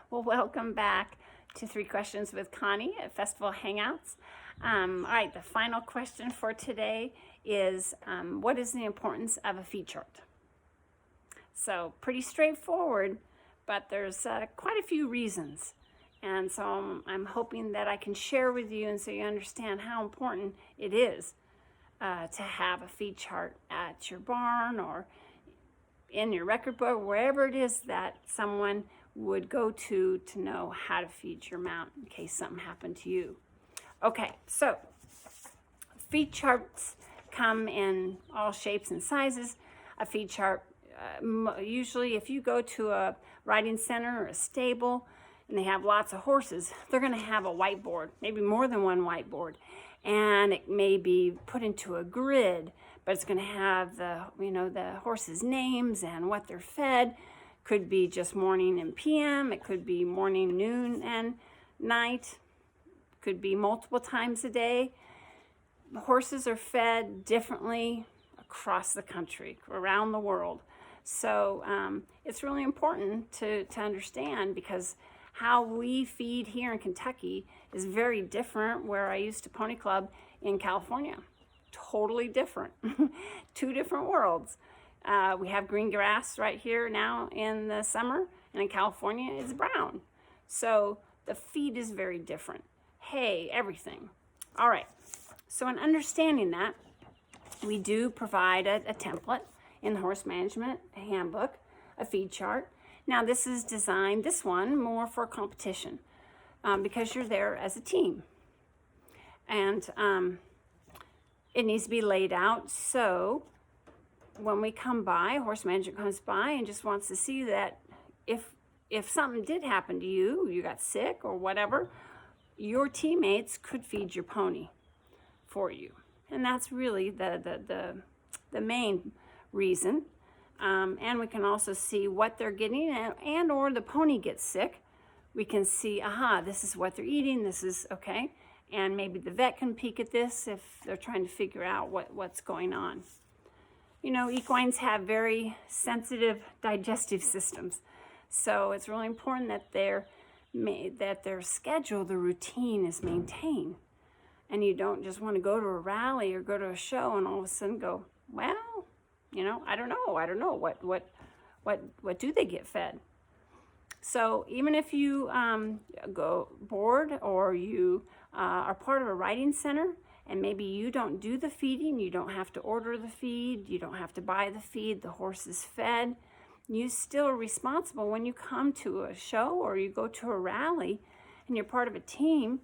Well, welcome back to 3 Questions with Connie at Festival Hangouts. All right, the final question for today is, what is the importance of a feed chart? So pretty straightforward, but there's quite a few reasons. And so I'm hoping that I can share with you and so you understand how important it is to have a feed chart at your barn or in your record book, wherever it is that someone would go to know how to feed your mount in case something happened to you. Okay, so feed charts come in all shapes and sizes. A feed chart, usually if you go to a riding center or a stable and they have lots of horses, they're going to have a whiteboard, maybe more than one whiteboard, and it may be put into a grid, but it's going to have the horses' names and what they're fed. Could be just morning and PM. It could be morning, noon, and night. Could be multiple times a day. The horses are fed differently across the country, around the world. So it's really important to understand, because how we feed here in Kentucky is very different where I used to pony club in California. Totally different. 2 different worlds. We have green grass right here now in the summer, and in California it's brown. So the feed is very different. Hay, everything. All right, so in understanding that, we do provide a template in the Horse Management Handbook, a feed chart. Now this is designed, this one, more for competition because you're there as a team. And it needs to be laid out so when we come by, horse management comes by and just wants to see that if something did happen to you, you got sick or whatever, your teammates could feed your pony for you. And that's really the main reason. And we can also see what they're getting, and or the pony gets sick. We can see, this is what they're eating, this is okay. And maybe the vet can peek at this if they're trying to figure out what's going on. You know, equines have very sensitive digestive systems. So it's really important that their schedule, the routine is maintained. And you don't just want to go to a rally or go to a show and all of a sudden go, well, I don't know, what do they get fed? So even if you go board or you are part of a riding center, and maybe you don't do the feeding, you don't have to order the feed, you don't have to buy the feed, the horse is fed, you still are responsible when you come to a show or you go to a rally and you're part of a team.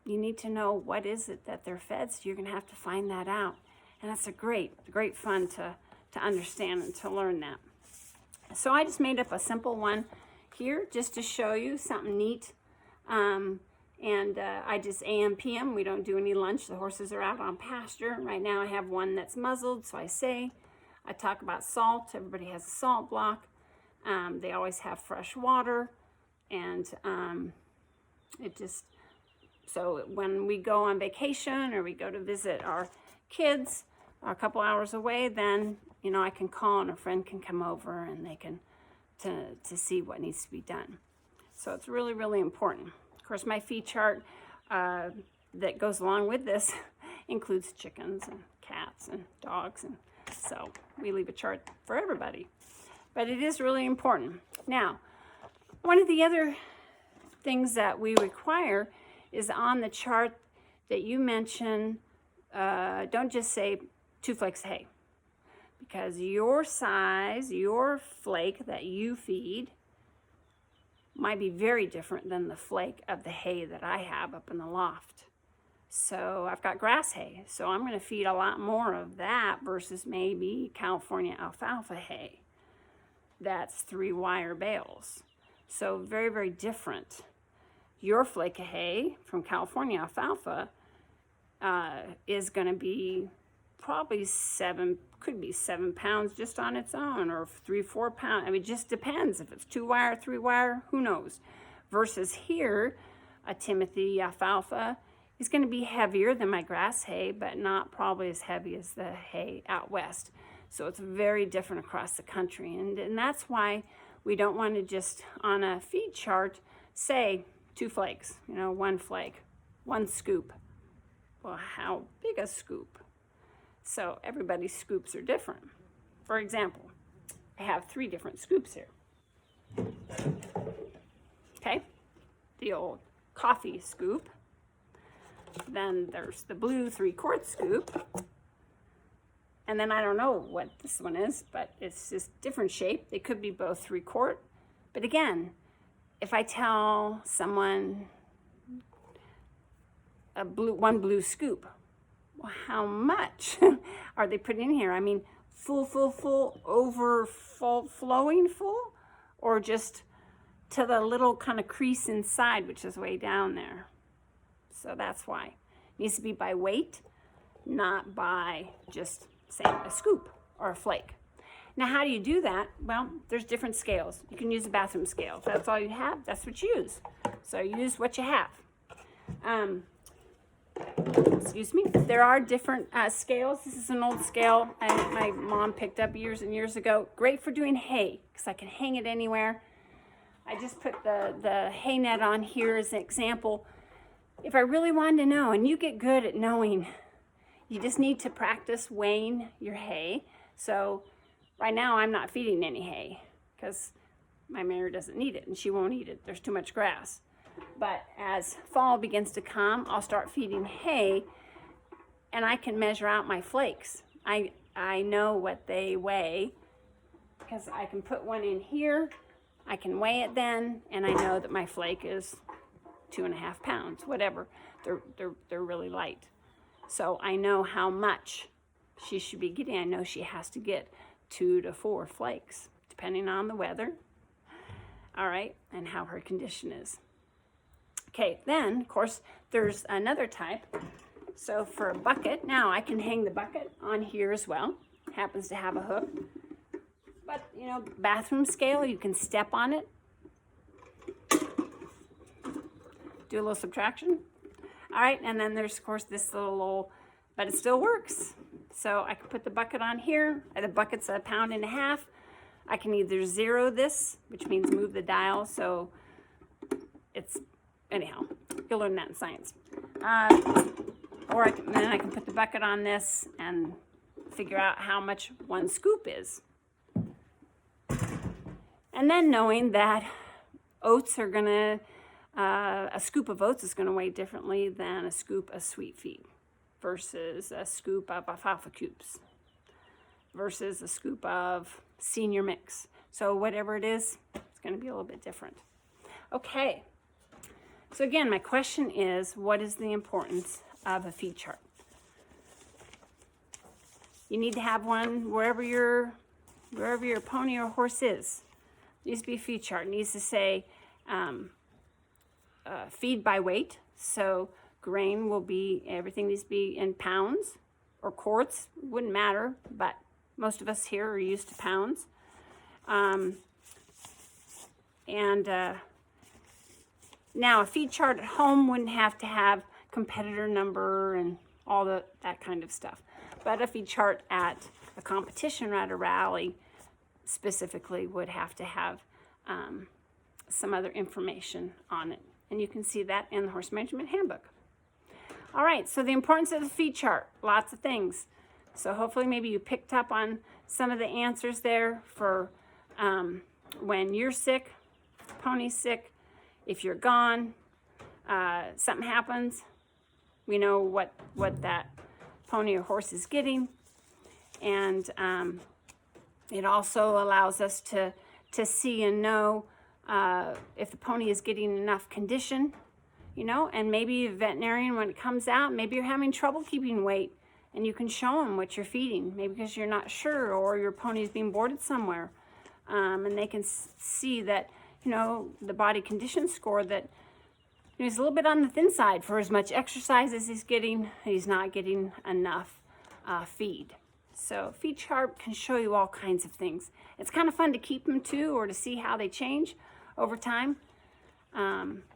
You need to know what is it that they're fed, so you're going to have to find that out. And that's a great fun to understand and to learn that. So I just made up a simple one here just to show you something neat. And I just AM, PM, we don't do any lunch. The horses are out on pasture. Right now I have one that's muzzled, so I talk about salt. Everybody has a salt block. They always have fresh water. And so when we go on vacation or we go to visit our kids a couple hours away, then, I can call and a friend can come over and they can to see what needs to be done. So it's really, really important. Of course, my feed chart that goes along with this includes chickens and cats and dogs, and so we leave a chart for everybody. But it is really important. Now, one of the other things that we require is on the chart that you mention, don't just say 2 flakes of hay, because your size, your flake that you feed might be very different than the flake of the hay that I have up in the loft. So I've got grass hay, so I'm going to feed a lot more of that versus maybe California alfalfa hay. That's 3-wire bales. So very, very different. Your flake of hay from California alfalfa is going to be probably 7 pounds just on its own, or 3-4 pounds. I mean, it just depends. If it's 2-wire, 3-wire, who knows? Versus here, a Timothy alfalfa is going to be heavier than my grass hay, but not probably as heavy as the hay out west. So it's very different across the country. And that's why we don't want to just on a feed chart say 2 flakes, 1 flake, 1 scoop. Well, how big a scoop? So everybody's scoops are different. For example, I have 3 different scoops here. Okay, the old coffee scoop. Then there's the blue 3/4 scoop. And then I don't know what this one is, but it's just different shape. They could be both 3/4. But again, if I tell someone one blue scoop, well, how much are they putting in here? I mean, full, overflowing full, or just to the little kind of crease inside, which is way down there. So that's why. It needs to be by weight, not by just, say, a scoop or a flake. Now, how do you do that? Well, there's different scales. You can use a bathroom scale. If that's all you have, that's what you use. So use what you have. Excuse me. There are different scales. This is an old scale my mom picked up years and years ago. Great for doing hay, because I can hang it anywhere. I just put the hay net on here as an example. If I really wanted to know, and you get good at knowing, you just need to practice weighing your hay. So right now I'm not feeding any hay because my mare doesn't need it and she won't eat it. There's too much grass. But as fall begins to come, I'll start feeding hay and I can measure out my flakes. I know what they weigh because I can put one in here, I can weigh it then, and I know that my flake is 2.5 pounds, whatever. They're really light. So I know how much she should be getting. I know she has to get 2 to 4 flakes, depending on the weather, all right, and how her condition is. Okay, then, of course, there's another type. So for a bucket, now I can hang the bucket on here as well. Happens to have a hook. But, bathroom scale, you can step on it. Do a little subtraction. All right, and then there's, of course, this little, but it still works. So I can put the bucket on here. The bucket's 1.5 pounds. I can either zero this, which means move the dial, so it's, anyhow, you'll learn that in science. Or then I can put the bucket on this and figure out how much 1 scoop is. And then knowing that oats are gonna, a scoop of oats is gonna weigh differently than a scoop of sweet feed versus a scoop of alfalfa cubes versus a scoop of senior mix. So whatever it is, it's gonna be a little bit different. Okay, so again, my question is, what is the importance of a feed chart? You need to have one wherever your pony or horse is. It needs to be a feed chart. It needs to say feed by weight. So grain will be, everything needs to be in pounds or quarts. Wouldn't matter, but most of us here are used to pounds. Now a feed chart at home wouldn't have to have competitor number and all that kind of stuff. But a feed chart at a competition or at a rally specifically would have to have some other information on it. And you can see that in the Horse Management Handbook. All right, so the importance of the feed chart, lots of things. So hopefully maybe you picked up on some of the answers there for when you're sick, if the pony's sick, if you're gone, something happens, we know what that pony or horse is getting. And it also allows us to see and know if the pony is getting enough condition, and maybe a veterinarian, when it comes out, maybe you're having trouble keeping weight and you can show them what you're feeding, maybe because you're not sure or your pony's being boarded somewhere. And they can see that, the body condition score, that he's a little bit on the thin side for as much exercise as he's getting. He's not getting enough feed. So feed chart can show you all kinds of things. It's kind of fun to keep them too, or to see how they change over time,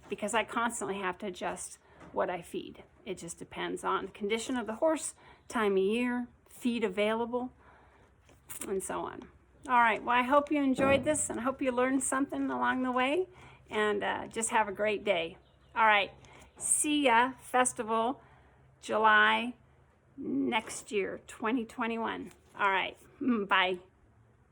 because I constantly have to adjust what I feed. It just depends on the condition of the horse, time of year, feed available, and so on. All right, well, I hope you enjoyed this and I hope you learned something along the way, and just have a great day. All right, see ya, Festival July next year, 2021. All right, bye.